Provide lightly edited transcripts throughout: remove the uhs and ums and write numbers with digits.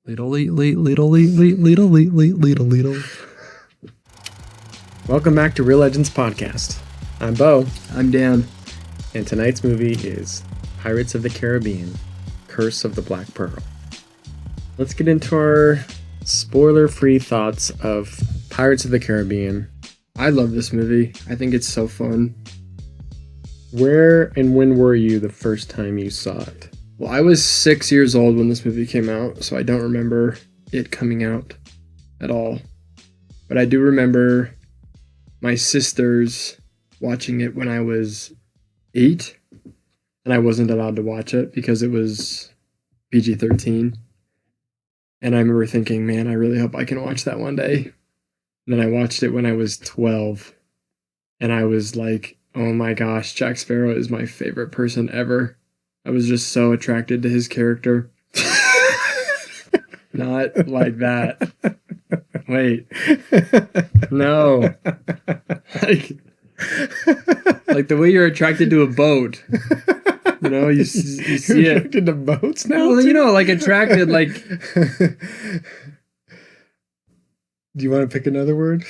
Welcome back to Real Legends Podcast. I'm Bo. I'm Dan. And tonight's movie is Pirates of the Caribbean, Curse of the Black Pearl. Let's get into our spoiler-free thoughts of Pirates of the Caribbean. I love this movie. I think it's so fun. Where and when were you the first time you saw it? Well, I was 6 years old when this movie came out, so I don't remember it coming out at all. But I do remember my sisters watching it when I was 8, and I wasn't allowed to watch it because it was PG-13. And I remember thinking, man, I really hope I can watch that one day. And then I watched it when I was 12, and I was like, oh my gosh, Jack Sparrow is my favorite person ever. I was just so attracted to his character. Not like that. Wait. No. Like the way you're attracted to a boat. You know, you see You're it. attracted to boats now? Well, you know, like attracted, like... Do you want to pick another word?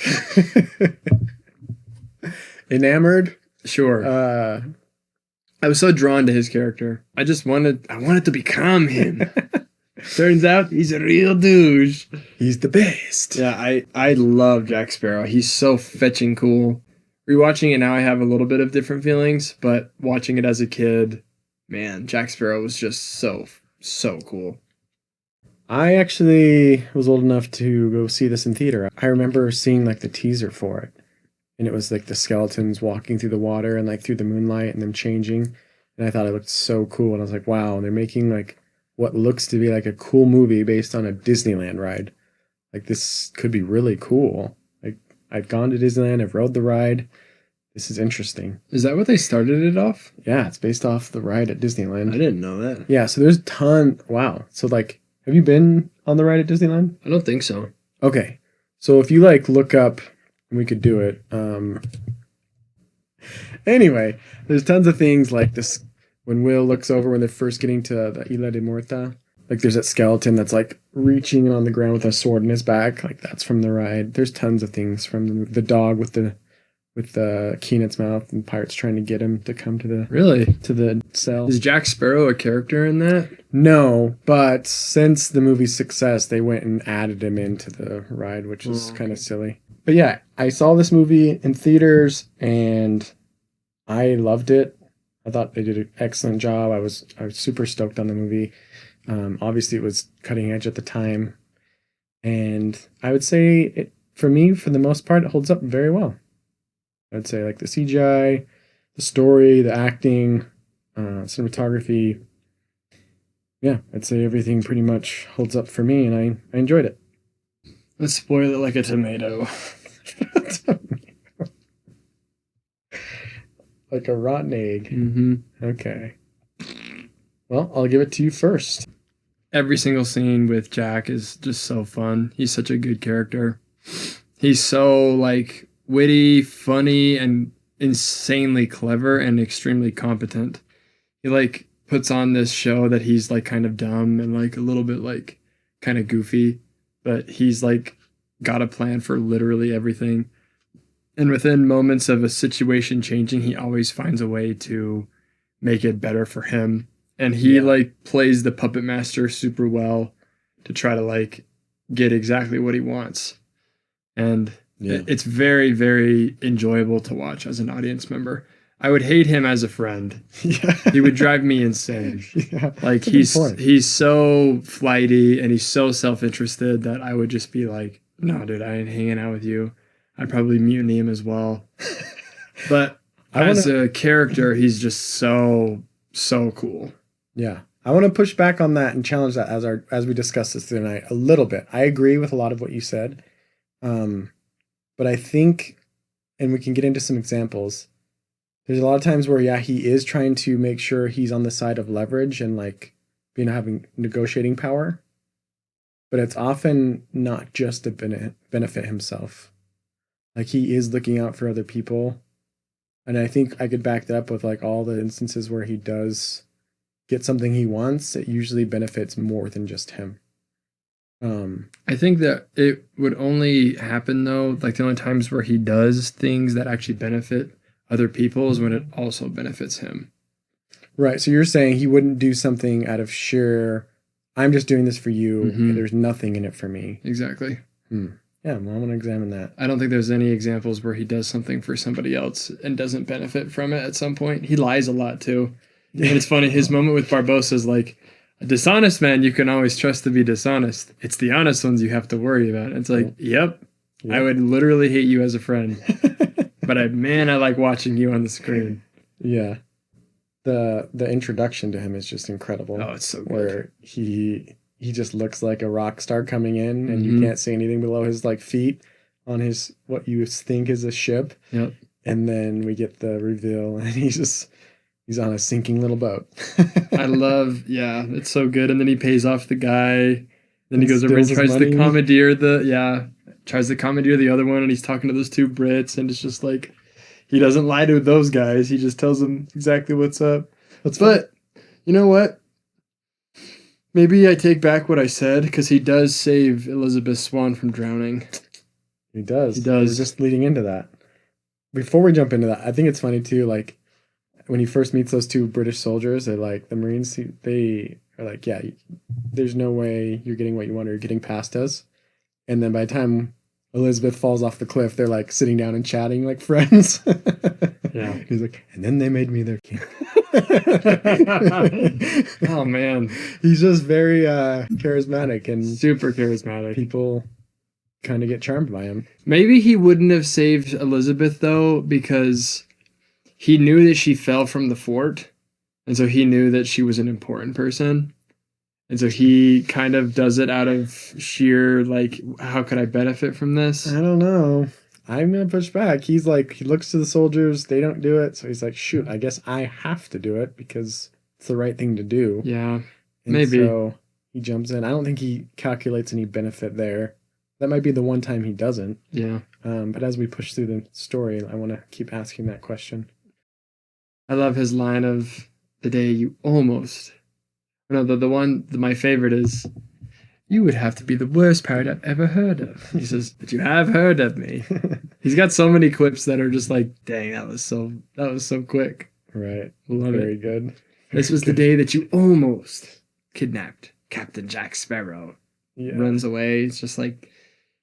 Enamored? Sure. I was so drawn to his character. I wanted to become him. Turns out he's a real douche. He's the best. Yeah, I love Jack Sparrow. He's so fetching cool. Rewatching it now, I have a little bit of different feelings, but watching it as a kid, man, Jack Sparrow was just so cool. I actually was old enough to go see this in theater. I remember seeing like the teaser for it. And it was like the skeletons walking through the water and like through the moonlight and them changing. And I thought it looked so cool. And I was like, wow, they're making like what looks to be like a cool movie based on a Disneyland ride. Like this could be really cool. Like I've gone to Disneyland, I've rode the ride. This is interesting. Is that what they started it off? Yeah, it's based off the ride at Disneyland. I didn't know that. Yeah, so there's a ton. Wow. So like, have you been on the ride at Disneyland? I don't think so. Okay. So if you like look up, we could do it. Anyway, there's tons of things like this. When Will looks over when they're first getting to the Isla de Muerta, like there's that skeleton that's like reaching on the ground with a sword in his back. Like that's from the ride. There's tons of things from the dog with the key in its mouth and pirates trying to get him to come to the cell. Is Jack Sparrow a character in that? No, but since the movie's success, they went and added him into the ride, which is kind of silly. But yeah, I saw this movie in theaters and I loved it. I thought they did an excellent job. I was super stoked on the movie. Obviously, it was cutting edge at the time. And I would say, for me, for the most part, it holds up very well. I'd say like the CGI, the story, the acting, cinematography. Yeah, I'd say everything pretty much holds up for me, and I enjoyed it. Let's spoil it like a tomato. Like a rotten egg. Mm-hmm. Okay. Well, I'll give it to you first. Every single scene with Jack is just so fun. He's such a good character. He's so like witty, funny, and insanely clever and extremely competent. He like puts on this show that he's like kind of dumb and like a little bit like kind of goofy, but he's like got a plan for literally everything. And within moments of a situation changing, he always finds a way to make it better for him. And he like plays the puppet master super well to try to like get exactly what he wants. And it's very, very enjoyable to watch as an audience member. I would hate him as a friend. Yeah. He would drive me insane. Yeah, like he's so flighty and he's so self-interested that I would just be like, no, dude, I ain't hanging out with you. I'd probably mutiny him as well. But as a character, he's just so cool. Yeah. I want to push back on that and challenge that as we discuss this tonight a little bit. I agree with a lot of what you said. But I think, and we can get into some examples, there's a lot of times where, he is trying to make sure he's on the side of leverage and like having negotiating power. But it's often not just to benefit himself. Like he is looking out for other people. And I think I could back that up with like all the instances where he does get something he wants. It usually benefits more than just him. I think that it would only happen though, like the only times where he does things that actually benefit other people is when it also benefits him. Right. So you're saying he wouldn't do something out of sheer, I'm just doing this for you. Mhm. And there's nothing in it for me. Exactly. Yeah, well, I'm going to examine that. I don't think there's any examples where he does something for somebody else and doesn't benefit from it at some point. He lies a lot too. And it's funny, his moment with Barbossa is like, a dishonest man you can always trust to be dishonest. It's the honest ones you have to worry about. It's like, yep. I would literally hate you as a friend. But I like watching you on the screen. Yeah. The introduction to him is just incredible. Oh, it's so good. Where he just looks like a rock star coming in, and you can't see anything below his like feet on his what you think is a ship. Yep. And then we get the reveal, and he's on a sinking little boat. I love, it's so good. And then he pays off the guy. Then he goes over and tries to commandeer the other one, and he's talking to those two Brits, and it's just like, he doesn't lie to those guys. He just tells them exactly what's up. But you know what? Maybe I take back what I said, because he does save Elizabeth Swann from drowning. He does. He does. We're just leading into that. Before we jump into that, I think it's funny too, like, when he first meets those two British soldiers, they're like, the Marines, they are like, yeah, there's no way you're getting what you want or you're getting past us. And then by the time Elizabeth falls off the cliff, they're like sitting down and chatting like friends. Yeah. He's like, and then they made me their king. Oh, man. He's just very charismatic and super charismatic. People kind of get charmed by him. Maybe he wouldn't have saved Elizabeth, though, because he knew that she fell from the fort, and so he knew that she was an important person. And so he kind of does it out of sheer, like, how could I benefit from this? I don't know. I'm going to push back. He's like, he looks to the soldiers, they don't do it. So he's like, shoot, I guess I have to do it because it's the right thing to do. Yeah, and maybe. So he jumps in. I don't think he calculates any benefit there. That might be the one time he doesn't. Yeah. But as we push through the story, I want to keep asking that question. I love his line of the day you almost... No, my favorite is, you would have to be the worst pirate I've ever heard of. He says, but you have heard of me. He's got so many clips that are just like, dang, that was so quick. Right. Love Very it. good. This was the day that you almost kidnapped Captain Jack Sparrow. Yeah. Runs away. It's just like,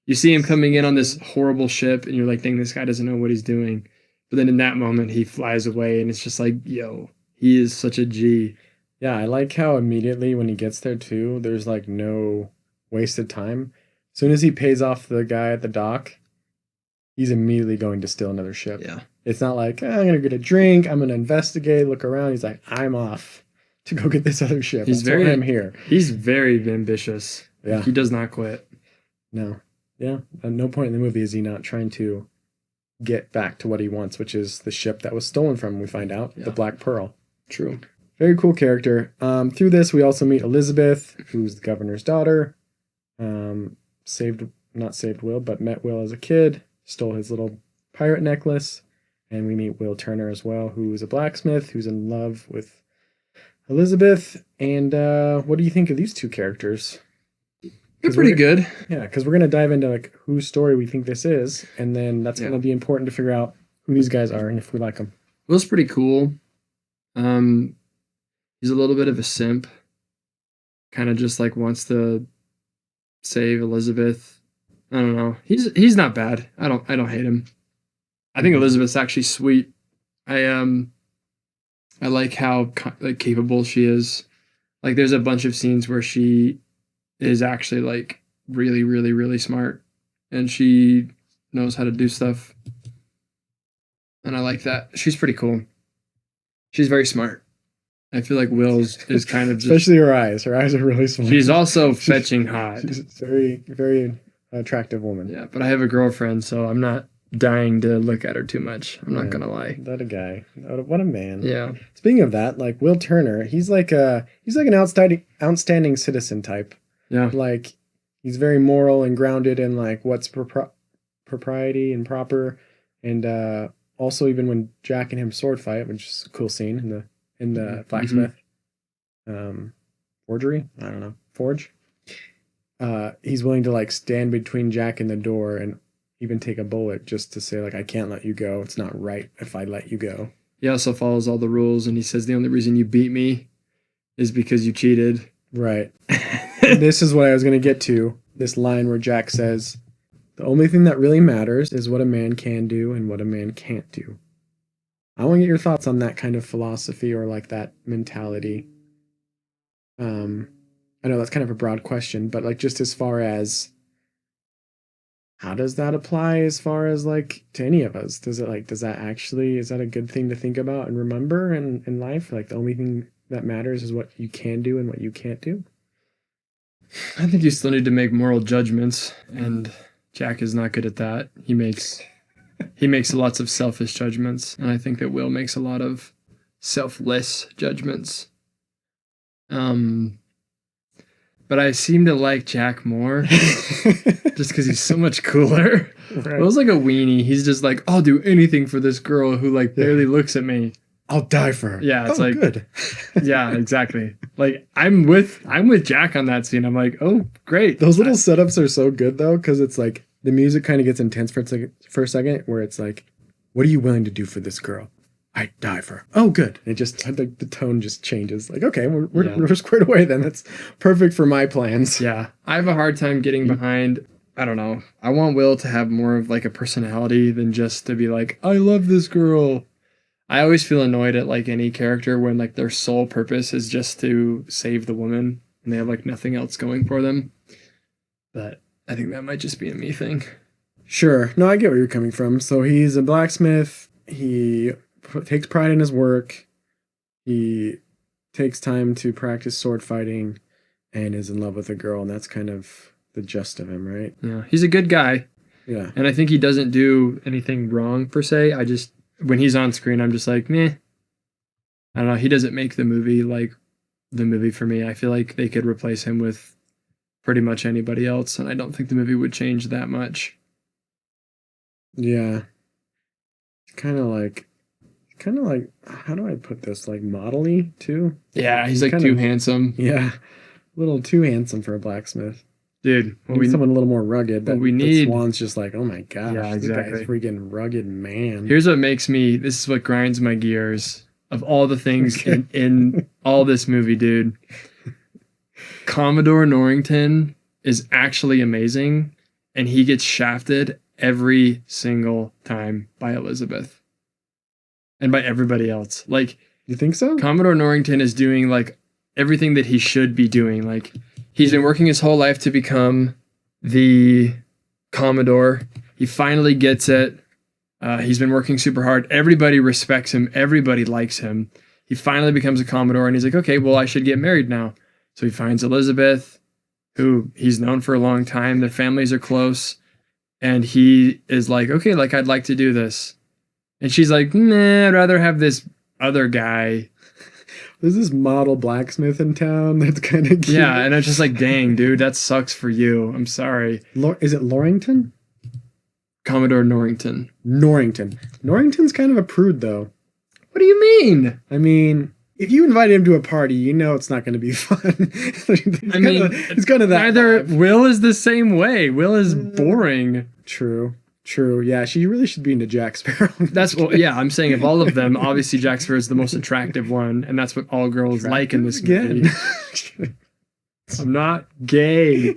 you see him coming in on this horrible ship, and you're like, dang, this guy doesn't know what he's doing. But then in that moment, he flies away, and it's just like, yo, he is such a G. Yeah, I like how immediately when he gets there too, there's like no wasted time. As soon as he pays off the guy at the dock, he's immediately going to steal another ship. Yeah. It's not like, I'm going to get a drink, I'm going to investigate, look around. He's like, I'm off to go get this other ship. I'm here. He's very ambitious. Yeah. He does not quit. No. Yeah. At no point in the movie is he not trying to get back to what he wants, which is the ship that was stolen from him, we find out, the Black Pearl. True. Very cool character. Through this, we also meet Elizabeth, who's the governor's daughter. Not saved Will, but met Will as a kid. Stole his little pirate necklace. And we meet Will Turner as well, who's a blacksmith, who's in love with Elizabeth. And what do you think of these two characters? They're pretty good. Yeah, because we're going to dive into like whose story we think this is. And then that's going to be important to figure out who these guys are and if we like them. Will's pretty cool. He's a little bit of a simp. Kind of just like wants to save Elizabeth. I don't know. He's not bad. I don't hate him. I think Elizabeth's actually sweet. I like how capable she is. Like there's a bunch of scenes where she is actually like really, really, really smart, and she knows how to do stuff. And I like that. She's pretty cool. She's very smart. I feel like Will's is kind of especially her eyes. Her eyes are really smart. She's also fetching hot. She's a very, very attractive woman. Yeah, but I have a girlfriend, so I'm not dying to look at her too much. I'm not gonna lie. That a guy. What a man. Yeah. Speaking of that, like Will Turner, he's like an outstanding citizen type. Yeah. Like he's very moral and grounded in like what's propriety and proper, and also even when Jack and him sword fight, which is a cool scene in the blacksmith forgery. I don't know, forge. he's willing to like stand between Jack and the door and even take a bullet just to say like, I can't let you go. It's not right if I let you go. He also follows all the rules, and he says the only reason you beat me is because you cheated. Right. This is what I was going to get to. This line where Jack says, the only thing that really matters is what a man can do and what a man can't do. I want to get your thoughts on that kind of philosophy or like that mentality. I know that's kind of a broad question, but like just as far as how does that apply as far as like to any of us? Is that a good thing to think about and remember in life? Like the only thing that matters is what you can do and what you can't do? I think you still need to make moral judgments, and Jack is not good at that. He makes lots of selfish judgments, and I think that Will makes a lot of selfless judgments. But I seem to like Jack more just because he's so much cooler. Right. Will's like a weenie. He's just like, I'll do anything for this girl who like barely looks at me. I'll die for her. Yeah, it's good. Yeah, exactly. Like I'm with Jack on that scene. I'm like, oh, great. Those little setups are so good though, because it's like the music kind of gets intense for a second, where it's like, what are you willing to do for this girl? I die for her. Oh, good. And it just the tone just changes. Like, okay, we're squared away then. That's perfect for my plans. Yeah, I have a hard time getting behind. I don't know. I want Will to have more of like a personality than just to be like, I love this girl. I always feel annoyed at like any character when like their sole purpose is just to save the woman and they have like nothing else going for them. But I think that might just be a me thing. Sure. No, I get where you're coming from. So he's a blacksmith. He takes pride in his work. He takes time to practice sword fighting and is in love with a girl. And that's kind of the gist of him, right? Yeah. He's a good guy. Yeah. And I think he doesn't do anything wrong per se. When he's on screen, I'm just like, meh. I don't know. He doesn't make the movie like the movie for me. I feel like they could replace him with pretty much anybody else, and I don't think the movie would change that much. Yeah. Kind of like, how do I put this? Like modelly too? Yeah, he's like too handsome. Yeah. A little too handsome for a blacksmith. Dude, we need someone a little more rugged. What we need. Swan's just like, oh my gosh, yeah, exactly. This guy's freaking rugged man. Here's what this is what grinds my gears of all the things in all this movie, dude. Commodore Norrington is actually amazing, and he gets shafted every single time by Elizabeth and by everybody else. Like, you think so? Commodore Norrington is doing like everything that he should be doing. Like, he's been working his whole life to become the Commodore. He finally gets it. He's been working super hard. Everybody respects him. Everybody likes him. He finally becomes a Commodore, and he's like, okay, well, I should get married now. So he finds Elizabeth, who he's known for a long time. Their families are close. And he is like, okay, like, I'd like to do this. And she's like, nah, I'd rather have this other guy. There's this model blacksmith in town that's kind of cute. Yeah, and I'm just like, dang, dude, that sucks for you. I'm sorry. Is it Norrington? Commodore Norrington. Norrington's kind of a prude, though. What do you mean? I mean, if you invite him to a party, you know it's not going to be fun. It's kind of that. Neither Will is the same way. Will is boring. True. Yeah, she really should be into Jack Sparrow. I'm saying of all of them, obviously Jack Sparrow is the most attractive one, and that's what all girls like in this movie. I'm not gay.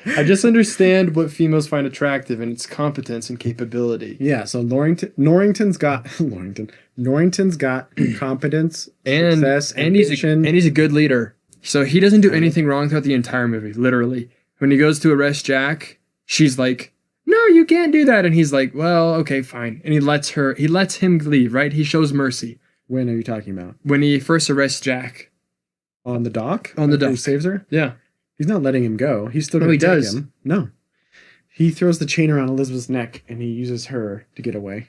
I just understand what females find attractive, and it's competence and capability. Yeah, so Norrington's got competence, and success, and he's a good leader. So he doesn't do anything wrong throughout the entire movie, literally. When he goes to arrest Jack, she's like, no, you can't do that. And he's like, well, okay, fine. And he lets him leave, right? He shows mercy. When are you talking about? When he first arrests Jack. On the dock? On the dock. He saves her? Yeah. He's not letting him go. He's still going to take him. No. He throws the chain around Elizabeth's neck and he uses her to get away.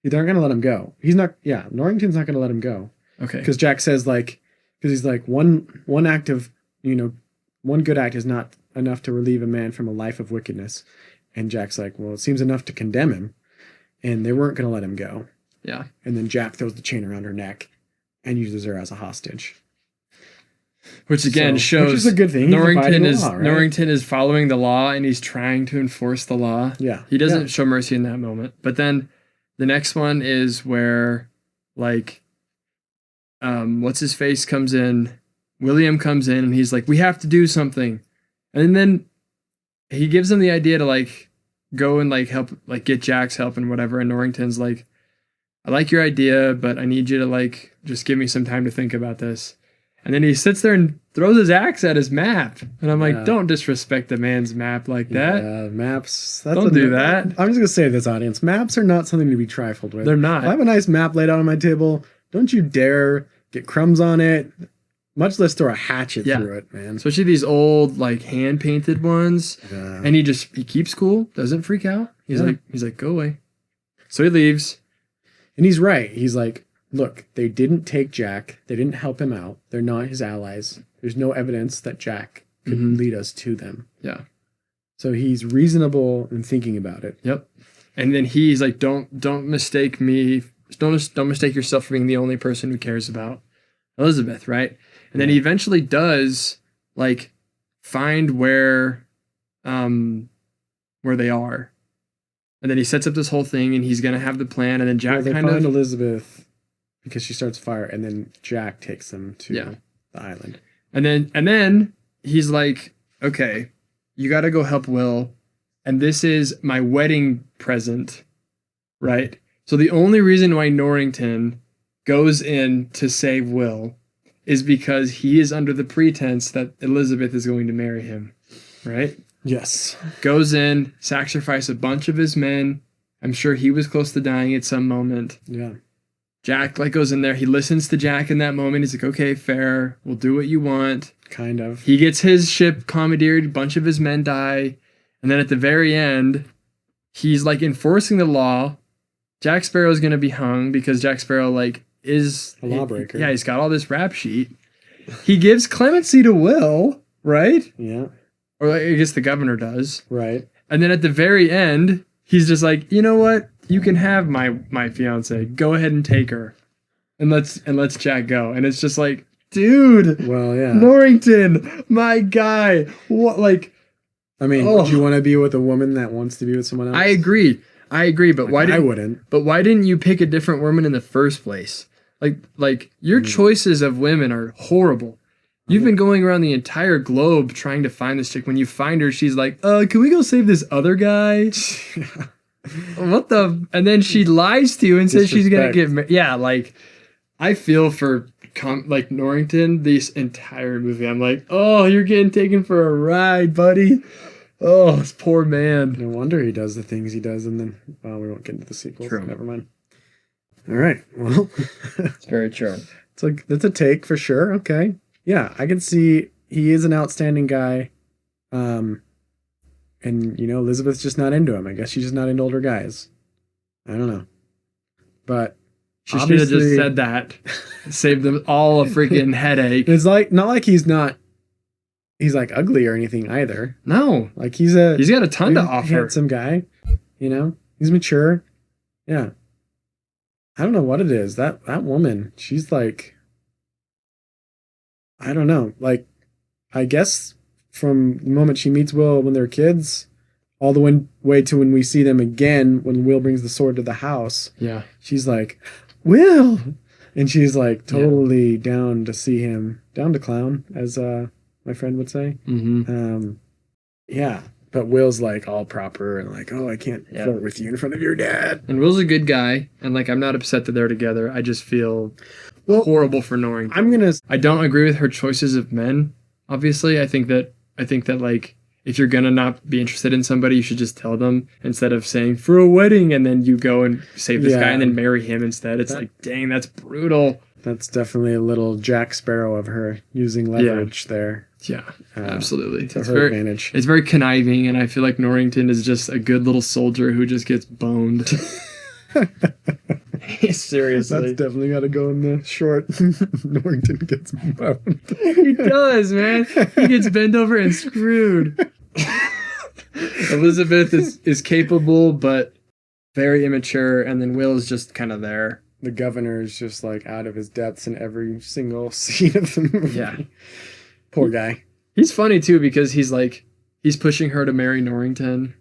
They're not going to let him go. Norrington's not going to let him go. Okay. Because Jack says, like, because he's like, one act of, one good act is not enough to relieve a man from a life of wickedness. And Jack's like, well, it seems enough to condemn him. And they weren't going to let him go. Yeah. And then Jack throws the chain around her neck and uses her as a hostage. Which again shows which is a good thing. Norrington is law, right? Norrington is following the law and he's trying to enforce the law. Yeah. He doesn't show mercy in that moment. But then the next one is where like what's his face comes in, William comes in and he's like, we have to do something. And then he gives him the idea to like go and like help, like get Jack's help and whatever. And Norrington's like, I like your idea, but I need you to like just give me some time to think about this. And then he sits there and throws his axe at his map. And I'm like, don't disrespect the man's map like that. Yeah, maps. Don't do that. I'm just going to say to this audience, maps are not something to be trifled with. They're not. If I have a nice map laid out on my table, don't you dare get crumbs on it, much less throw a hatchet through it, man. Especially these old, like, hand-painted ones. Yeah. And he keeps cool, doesn't freak out. He's like, go away. So he leaves. And he's right. He's like, look, they didn't take Jack. They didn't help him out. They're not his allies. There's no evidence that Jack could lead us to them. Yeah. So he's reasonable in thinking about it. Yep. And then he's like, don't mistake me. Don't mistake yourself for being the only person who cares about Elizabeth, right? And then he eventually does like find where they are. And then he sets up this whole thing and he's gonna have the plan, and then Jack they find Elizabeth because she starts fire, and then Jack takes them to the island. And then he's like, okay, you gotta go help Will, and this is my wedding present, right? So the only reason why Norrington goes in to save Will is because he is under the pretense that Elizabeth is going to marry him, right? Yes. Goes in, sacrifice a bunch of his men. I'm sure he was close to dying at some moment. Yeah. Jack like goes in there. He listens to Jack in that moment. He's like, okay, fair. We'll do what you want. Kind of. He gets his ship commandeered. A bunch of his men die. And then at the very end, he's like enforcing the law. Jack Sparrow is going to be hung because Jack Sparrow like is a lawbreaker. Yeah, he's got all this rap sheet. He gives clemency to Will, right? Yeah. Or I guess the governor does. Right. And then at the very end, he's just like, you know what? You can have my fiance. Go ahead and take her. And let's Jack go. And it's just like, dude. Well, yeah. Norrington, my guy. What like I mean, would you want to be with a woman that wants to be with someone else? I agree, but why didn't I wouldn't. But why didn't you pick a different woman in the first place? Like your choices of women are horrible. You've been going around the entire globe trying to find this chick. When you find her, she's like, can we go save this other guy? What the? And then she lies to you and says she's going to get married. Yeah, like, I feel for, like, Norrington this entire movie. I'm like, oh, you're getting taken for a ride, buddy. Oh, this poor man. No wonder he does the things he does, and then, well, we won't get into the sequels. True. Never mind. All right, well. It's very true. It's like, that's a take for sure. Okay. Yeah, I can see he is an outstanding guy. And, you know, Elizabeth's just not into him. I guess she's just not into older guys. I don't know. But she should have just said that. Saved them all a freaking headache. It's like, not like he's like ugly or anything either. No. Like he's got a ton to offer. Handsome guy. You know? He's mature. Yeah. I don't know what it is. That woman, she's like, I don't know. Like, I guess from the moment she meets Will when they're kids, all the way to when we see them again, when Will brings the sword to the house. Yeah. She's like, Will! And she's like totally down to see him. Down to clown, as my friend would say. Mm-hmm. Yeah. But Will's like all proper and like, oh, I can't flirt with you in front of your dad. And Will's a good guy. And like, I'm not upset that they're together. I just feel horrible for Norrington. I don't agree with her choices of men. Obviously, I think that like, if you're gonna not be interested in somebody, you should just tell them instead of saying for a wedding and then you go and save this guy and then marry him instead. It's like, dang, that's brutal. That's definitely a little Jack Sparrow of her using leverage there. Yeah, absolutely. To her advantage. It's very conniving, and I feel like Norrington is just a good little soldier who just gets boned. Seriously. That's definitely got to go in the short. Norrington gets boned. He does, man. He gets bent over and screwed. Elizabeth is capable, but very immature, and then Will is just kind of there. The governor is just like out of his depths in every single scene of the movie. Yeah. Poor guy. He's funny too because he's pushing her to marry Norrington,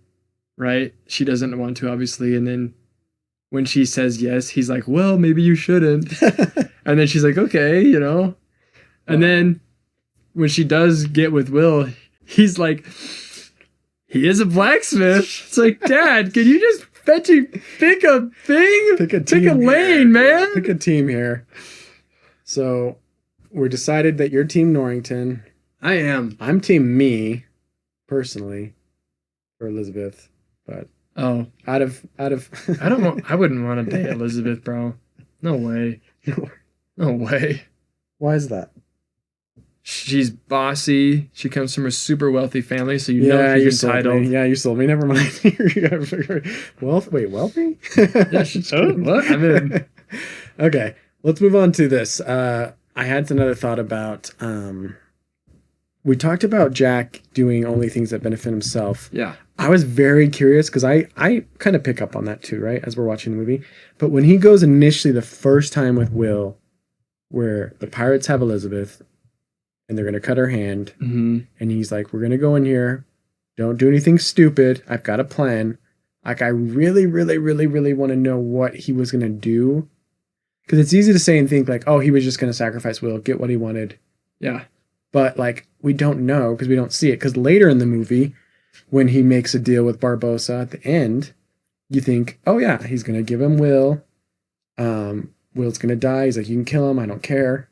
right? She doesn't want to, obviously, and then when she says yes, he's like, well, maybe you shouldn't. And then she's like, okay, And then when she does get with Will, he's like, he is a blacksmith. It's like, Dad, can you just pick a thing? Pick a lane, man. Pick a team here. So we're decided that you're Team Norrington. I am. I'm Team me, personally, for Elizabeth. But out of I wouldn't want to date Elizabeth, bro. No way. No way. Why is that? She's bossy. She comes from a super wealthy family, so know she's entitled. Yeah, you sold me. Never mind. Wealthy? Yeah, what? I'm in. Okay, let's move on to this. I had another thought about. We talked about Jack doing only things that benefit himself. Yeah. I was very curious because I kind of pick up on that too, right? As we're watching the movie. But when he goes initially the first time with Will, where the pirates have Elizabeth and they're going to cut her hand. Mm-hmm. And he's like, we're going to go in here. Don't do anything stupid. I've got a plan. Like, I really, really, really, really want to know what he was going to do. Because it's easy to say and think like, oh, he was just going to sacrifice Will, get what he wanted. Yeah. But like, we don't know because we don't see it. Because later in the movie, when he makes a deal with Barbossa at the end, you think, oh yeah, he's going to give him Will. Will's going to die. He's like, you can kill him. I don't care.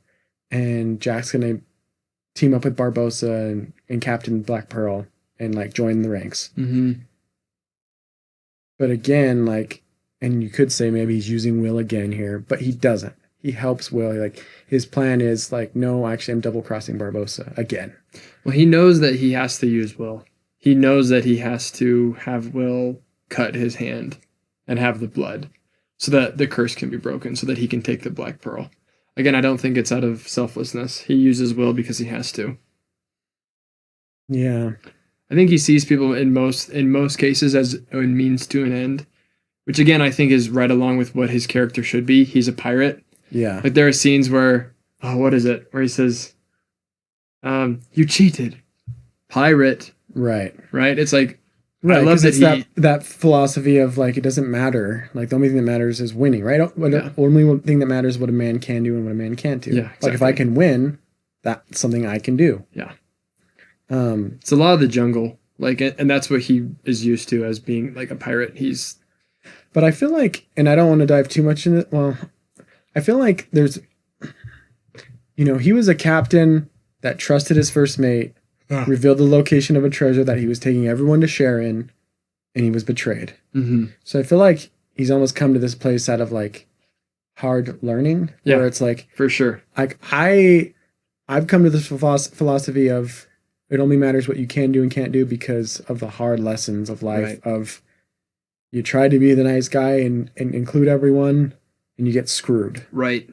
And Jack's going to team up with Barbossa and Captain Black Pearl and like join the ranks. Mm-hmm. But again, like, and you could say maybe he's using Will again here, but he doesn't. He helps Will. Like, his plan is like, no, actually, I'm double crossing Barbossa again. Well, he knows that he has to use Will. He knows that he has to have Will cut his hand and have the blood so that the curse can be broken, so that he can take the Black Pearl. Again, I don't think it's out of selflessness. He uses Will because he has to. Yeah. I think he sees people in most cases as a means to an end, which again, I think is right along with what his character should be. He's a pirate. Yeah. Like there are scenes where, what is it? Where he says, you cheated. Pirate. Right. Right? It's like, right, I love that philosophy of like, it doesn't matter. Like the only thing that matters is winning, right? Only thing that matters is what a man can do and what a man can't do. Yeah, exactly. Like if I can win, that's something I can do. Yeah. It's a lot of the jungle. Like, and that's what he is used to as being like a pirate. But I feel like, and I don't want to dive too much into it. Well, I feel like there's, he was a captain that trusted his first mate, revealed the location of a treasure that he was taking everyone to share in, and he was betrayed. Mm-hmm. So I feel like he's almost come to this place out of like hard learning, where it's like, for sure. Like I've come to this philosophy of it only matters what you can do and can't do because of the hard lessons of life. Right. Of you try to be the nice guy and include everyone, and you get screwed. Right.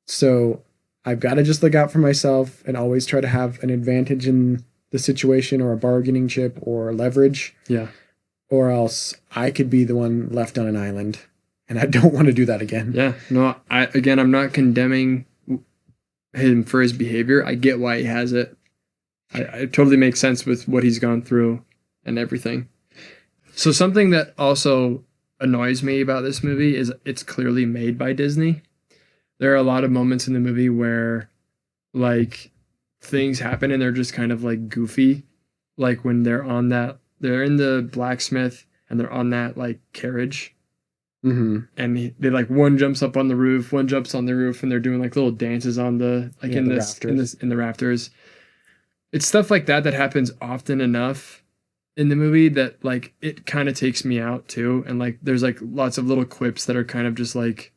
So I've got to just look out for myself and always try to have an advantage in the situation or a bargaining chip or leverage. Yeah. Or else I could be the one left on an island, and I don't want to do that again. Yeah. No, I'm not condemning him for his behavior. I get why he has it. It totally makes sense with what he's gone through and everything. So something that also annoys me about this movie is it's clearly made by Disney. There are a lot of moments in the movie where like things happen and they're just kind of like goofy. Like when they're in the blacksmith and they're on that like carriage. Mm-hmm. And they like one jumps up on the roof, one jumps on the roof, and they're doing like little dances on the in the rafters. It's stuff like that happens often enough in the movie that like it kind of takes me out too. And like there's like lots of little quips that are kind of just like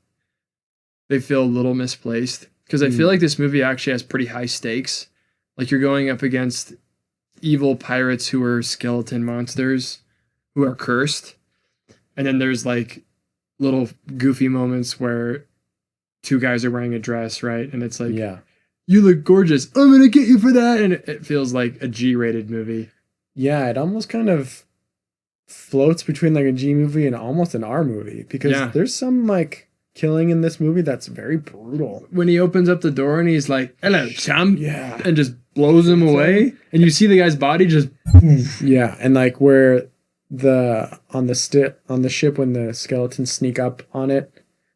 they feel a little misplaced because I feel like this movie actually has pretty high stakes. Like you're going up against evil pirates who are skeleton monsters who are cursed, and then there's like little goofy moments where two guys are wearing a dress, right? And it's like, yeah, you look gorgeous. I'm going to get you for that. And it feels like a G-rated movie. Yeah, it almost kind of floats between like a G movie and almost an R movie because there's some like killing in this movie that's very brutal. When he opens up the door and he's like, "Hello, chum," Yeah. and just blows him away, and you see the guy's body just. Yeah, and like where on the ship when the skeletons sneak up on it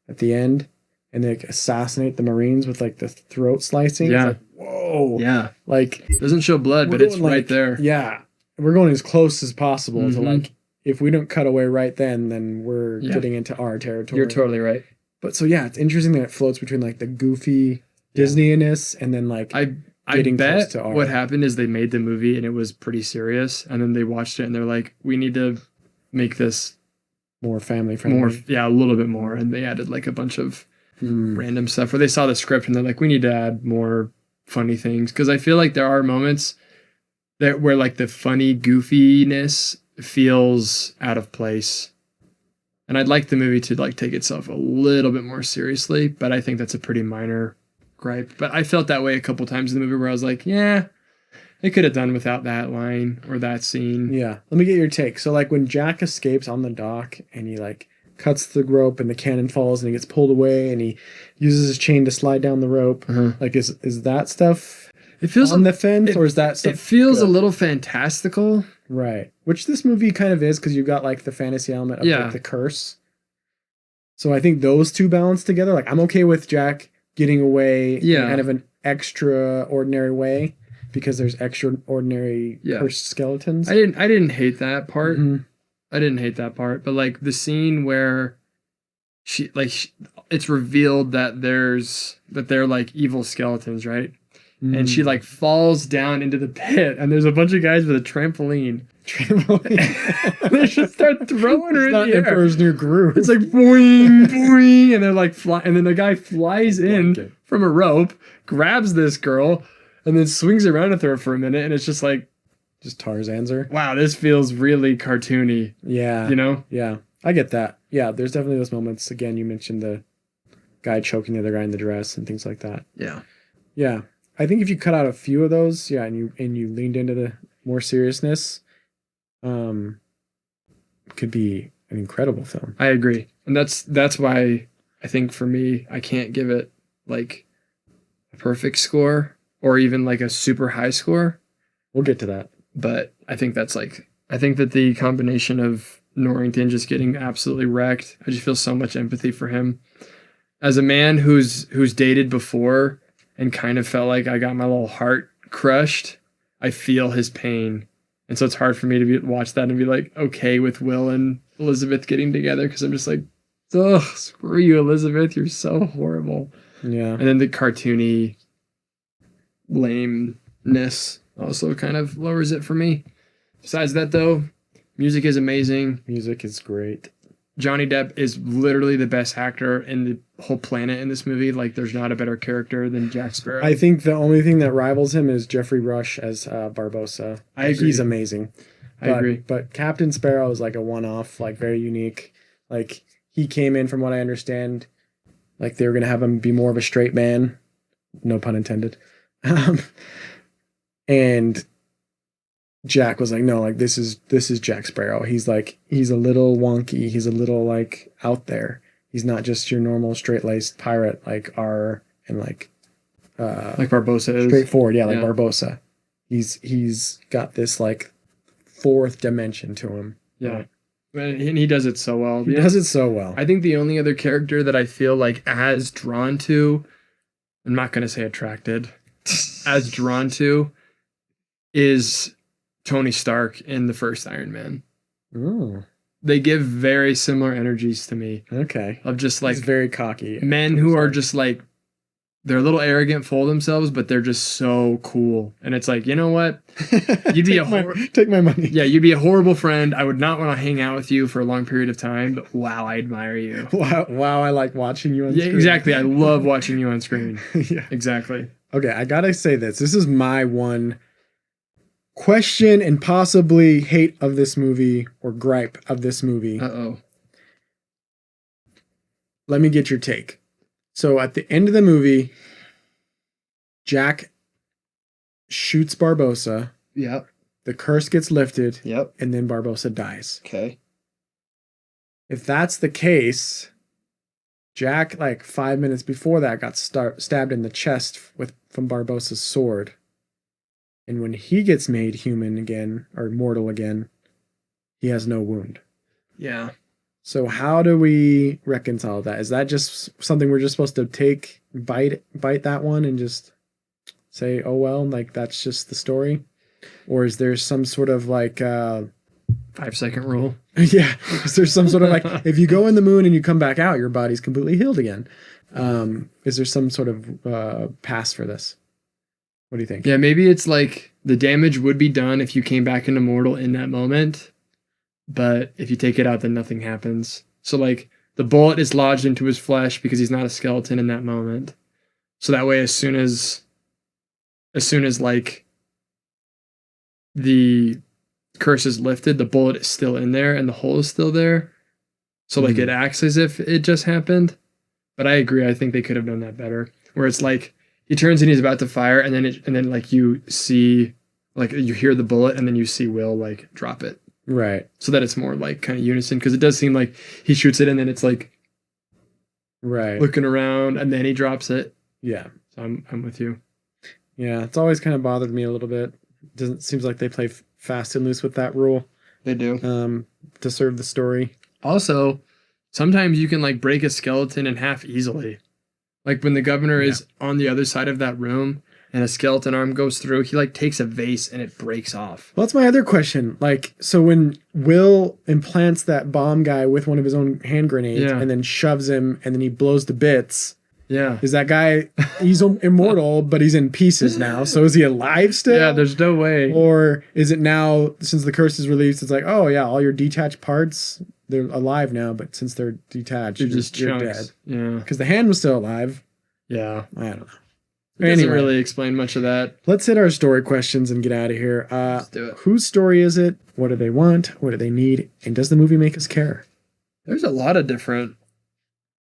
at the end and they like, assassinate the Marines with like the throat slicing. Yeah. It's like, whoa. Yeah. Like doesn't show blood, but it's right there. Yeah. We're going as close as possible to Mhm. like if we don't cut away right then we're getting into our territory. You're totally right. But so yeah, it's interesting that it floats between like the goofy Disney-ness and then like I getting close bet to our. what happened is they made the movie and it was pretty serious, and then they watched it and they're like, we need to make this more family friendly. a little bit more, and they added like a bunch of random stuff where they saw the script and they're like, we need to add more funny things, because I feel like there are moments where like the funny goofiness feels out of place, and I'd like the movie to like take itself a little bit more seriously, but I think that's a pretty minor gripe. But I felt that way a couple times in the movie where I was like, yeah, they could have done without that line or that scene. Yeah. Let me get your take. So like when Jack escapes on the dock and he like cuts the rope and the cannon falls and he gets pulled away and he uses his chain to slide down the rope. Like is that stuff it feels on the fence, or is that stuff it feels good? a little fantastical, right? Which this movie kind of is, because you've got like the fantasy element of like, the curse. So I think those two balance together. Like I'm okay with Jack getting away in kind of an extraordinary way because there's extraordinary cursed skeletons. I didn't hate that part. I didn't hate that part, but like the scene where it's revealed that they're like evil skeletons, right? And she like falls down into the pit, and there's a bunch of guys with a trampoline. They just start throwing her in the air. Emperor's New Groove. It's like boing, boing, and they're like fly, and then the guy flies in from a rope, grabs this girl, and then swings around with her for a minute, and it's just like, just Tarzan's her. Wow, this feels really cartoony. Yeah. You know? Yeah. I get that. Yeah, there's definitely those moments. Again, you mentioned the guy choking the other guy in the dress and things like that. Yeah. Yeah. I think if you cut out a few of those, and you leaned into the more seriousness, it could be an incredible film. I agree. And that's why I think for me, I can't give it like a perfect score or even like a super high score. We'll get to that. But I think that the combination of Norrington just getting absolutely wrecked, I just feel so much empathy for him. As a man who's dated before and kind of felt like I got my little heart crushed, I feel his pain. And so it's hard for me to watch that and be like okay with Will and Elizabeth getting together, because I'm just like, ugh, screw you, Elizabeth, you're so horrible. Yeah. And then the cartoony lameness also kind of lowers it for me. Besides that, though, music is amazing. Music is great. Johnny Depp is literally the best actor in the whole planet in this movie. Like, there's not a better character than Jack Sparrow. I think the only thing that rivals him is Geoffrey Rush as Barbossa. I agree. He's amazing. I agree. But Captain Sparrow is like a one-off, like very unique. Like he came in, from what I understand, like they were going to have him be more of a straight man. No pun intended. And Jack was like, no, like this is Jack Sparrow. He's a little wonky. He's a little like out there. He's not just your normal straight-laced pirate like like Barbossa is. Straightforward, like Barbossa. He's got this like fourth dimension to him. Yeah. And he does it so well. He does it so well. I think the only other character that I feel like as drawn to, I'm not going to say attracted, as drawn to, is Tony Stark in the first Iron Man. Ooh. They give very similar energies to me. Okay. Of just like... He's very cocky. Men who are just like... They're a little arrogant, full of themselves, but they're just so cool. And it's like, you know what? You'd be take my money. Yeah, you'd be a horrible friend. I would not want to hang out with you for a long period of time, but wow, I admire you. Wow, I like watching you on screen. Yeah, exactly. I love watching you on screen. Yeah. Exactly. Okay, I gotta say this. This is my one question and possibly hate of this movie or gripe of this movie. Uh-oh. Let me get your take. So at the end of the movie, Jack shoots Barbossa. Yep. The curse gets lifted. Yep. And then Barbossa dies. Okay. If that's the case, Jack, like 5 minutes before that, got stabbed in the chest from Barbossa's sword. And when he gets made human again, or mortal again, he has no wound. Yeah. So how do we reconcile that? Is that just something we're just supposed to bite that one and just say, oh well, like that's just the story? Or is there some sort of like 5-second rule? Yeah. Is there some sort of like, if you go in the moon and you come back out, your body's completely healed again? Is there some sort of pass for this? What do you think? Yeah, maybe it's like the damage would be done if you came back into mortal in that moment. But if you take it out, then nothing happens. So like the bullet is lodged into his flesh because he's not a skeleton in that moment. So that way, as soon as like the curse is lifted, the bullet is still in there and the hole is still there. So like it acts as if it just happened. But I agree. I think they could have done that better. Where it's like he turns and he's about to fire, and then like you see, like you hear the bullet, and then you see Will like drop it. Right. So that it's more like kind of unison, because it does seem like he shoots it and then it's like right looking around and then he drops it. Yeah. So I'm with you. Yeah, it's always kind of bothered me a little bit. Seems like they play fast and loose with that rule. They do. To serve the story. Also, sometimes you can like break a skeleton in half easily. Like when the governor is on the other side of that room and a skeleton arm goes through, he like takes a vase and it breaks off. Well, that's my other question. Like, so when Will implants that bomb guy with one of his own hand grenades and then shoves him and then he blows to bits. Yeah. Is that guy, he's immortal, but he's in pieces now. So is he alive still? Yeah, there's no way. Or is it now, since the curse is released, it's like, oh yeah, all your detached parts, they're alive now, but since they're detached, you're dead. Yeah. Because the hand was still alive. Yeah. I don't know. It doesn't really explain much of that. Let's hit our story questions and get out of here. Let's do it. Whose story is it? What do they want? What do they need? And does the movie make us care? There's a lot of different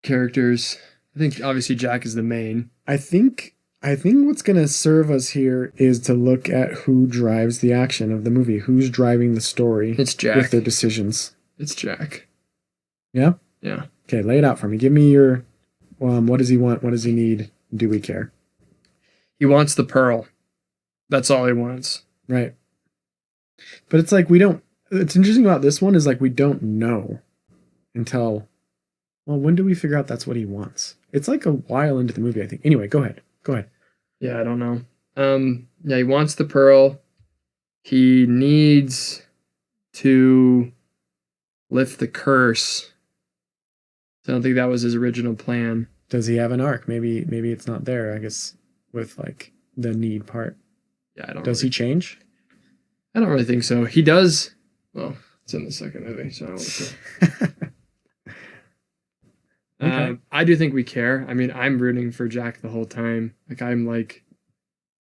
characters. I think obviously Jack is the main. I think what's going to serve us here is to look at who drives the action of the movie. Who's driving the story? It's Jack. With their decisions. It's Jack. Yeah? Yeah. Okay, lay it out for me. Give me your, what does he want? What does he need? Do we care? He wants the pearl. That's all he wants. Right. But it's like it's interesting about this one is like we don't know until, when do we figure out that's what he wants? It's like a while into the movie, I think. Anyway, go ahead. Yeah, I don't know. Yeah, he wants the pearl. He needs to lift the curse. I don't think that was his original plan. Does he have an arc? Maybe it's not there, I guess, with like the need part. Yeah, I don't. Does he change? I don't really think so. He does. Well, it's in the second movie, so I won't say. Okay. I do think we care. I mean, I'm rooting for Jack the whole time. Like, I'm like,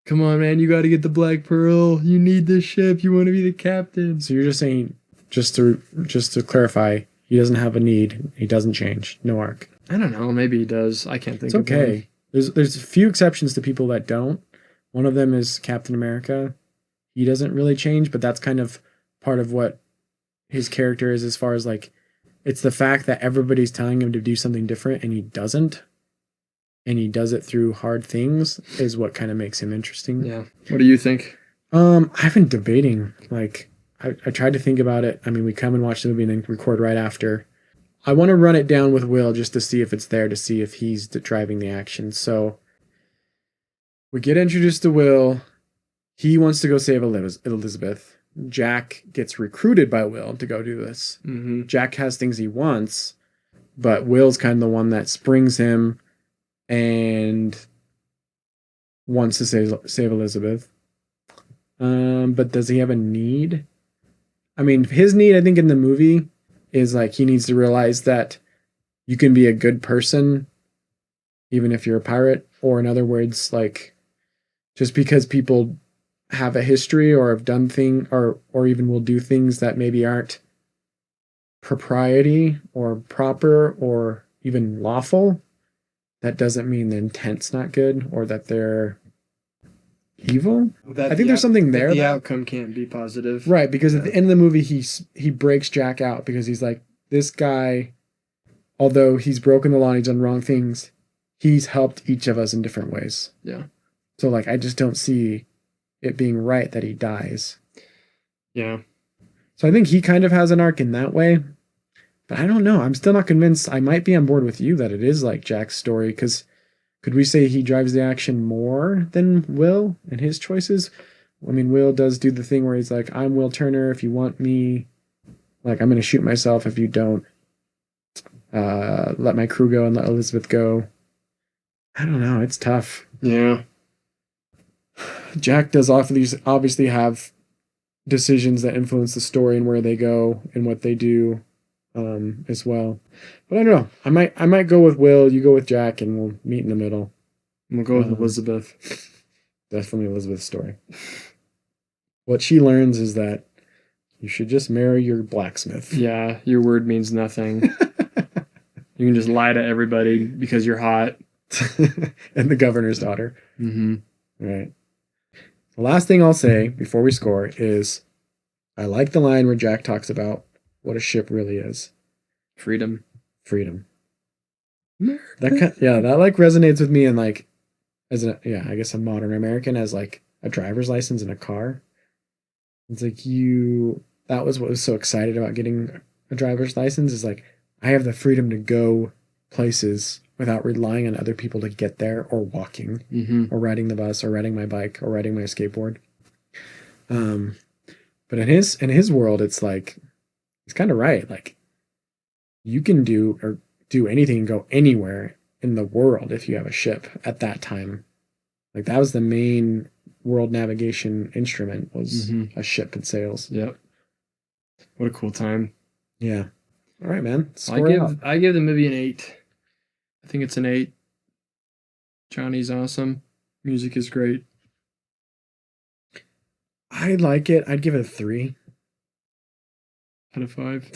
come on, man, you got to get the Black Pearl. You need this ship. You want to be the captain. So you're just saying, just to clarify, he doesn't have a need. He doesn't change. No arc. I don't know. Maybe he does. I can't think of okay. There's a few exceptions to people that don't. One of them is Captain America. He doesn't really change, but that's kind of part of what his character is as far as like, it's the fact that everybody's telling him to do something different and he doesn't. And he does it through hard things is what kind of makes him interesting. Yeah. What do you think? I've been debating. Like, I tried to think about it. I mean, we come and watch the movie and then record right after. I want to run it down with Will just to see if it's there, to see if he's driving the action. So we get introduced to Will. He wants to go save Elizabeth. Jack gets recruited by Will to go do this. Mm-hmm. Jack has things he wants, but Will's kind of the one that springs him and wants to save Elizabeth. But does he have a need? I mean, his need, I think, in the movie is like he needs to realize that you can be a good person even if you're a pirate. Or in other words, like just because people have a history or have done things or even will do things that maybe aren't propriety or proper or even lawful, that doesn't mean the intent's not good or that they're evil. I think there's something there. The outcome can't be positive. Right, because at the end of the movie, he breaks Jack out because he's like, this guy although he's broken the law and he's done wrong things, he's helped each of us in different ways. Yeah. So, like, I just don't see it being right that he dies. Yeah. So I think he kind of has an arc in that way. But I don't know. I'm still not convinced. I might be on board with you that it is like Jack's story, because could we say he drives the action more than Will in his choices? I mean, Will does do the thing where he's like, I'm Will Turner. If you want me, like, I'm going to shoot myself if you don't let my crew go and let Elizabeth go. I don't know. It's tough. Yeah. Jack does obviously have decisions that influence the story and where they go and what they do as well. But I don't know. I might go with Will. You go with Jack, and we'll meet in the middle. We'll go with Elizabeth. Definitely Elizabeth's story. What she learns is that you should just marry your blacksmith. Yeah, your word means nothing. You can just lie to everybody because you're hot. And the governor's daughter. Mm-hmm. Right. The last thing I'll say before we score is I like the line where Jack talks about what a ship really is. Freedom. That like resonates with me, and like as I guess a modern American as like a driver's license in a car. It's like that was what was so excited about getting a driver's license, is like I have the freedom to go places without relying on other people to get there, or walking, or riding the bus, or riding my bike, or riding my skateboard. But in his world, it's like he's kind of right. Like you can do anything and go anywhere in the world if you have a ship at that time. Like that was the main world navigation instrument, was a ship and sails. Yep. What a cool time. Yeah. All right, man. I give the movie an 8. I think it's an 8. Johnny's awesome. Music is great. I like it. I'd give it a 3 out of 5.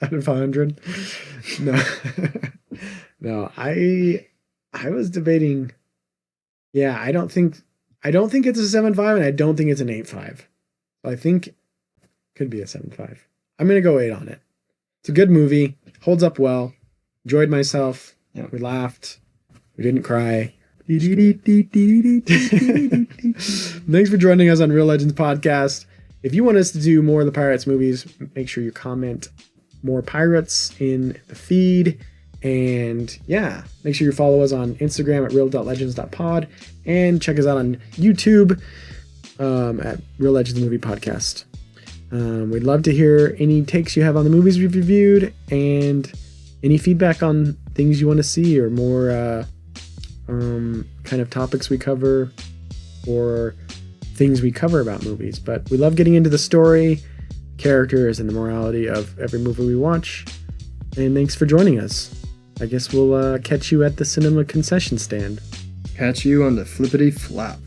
Out of 100. No. No, I was debating. Yeah, I don't think it's a 7.5, and I don't think it's an 8.5. I think it could be a 7.5. I'm gonna go 8 on it. It's a good movie. Holds up well. Enjoyed myself. Yeah. We laughed. We didn't cry. Thanks for joining us on Real Legends Podcast. If you want us to do more of the Pirates movies, make sure you comment more Pirates in the feed. And yeah, make sure you follow us on Instagram at real.legends.pod, and check us out on YouTube at Real Legends Movie Podcast. We'd love to hear any takes you have on the movies we've reviewed, and any feedback on things you want to see, or more kind of topics we cover, or things we cover about movies. But we love getting into the story, characters, and the morality of every movie we watch. And thanks for joining us. I guess we'll catch you at the cinema concession stand. Catch you on the flippity flap.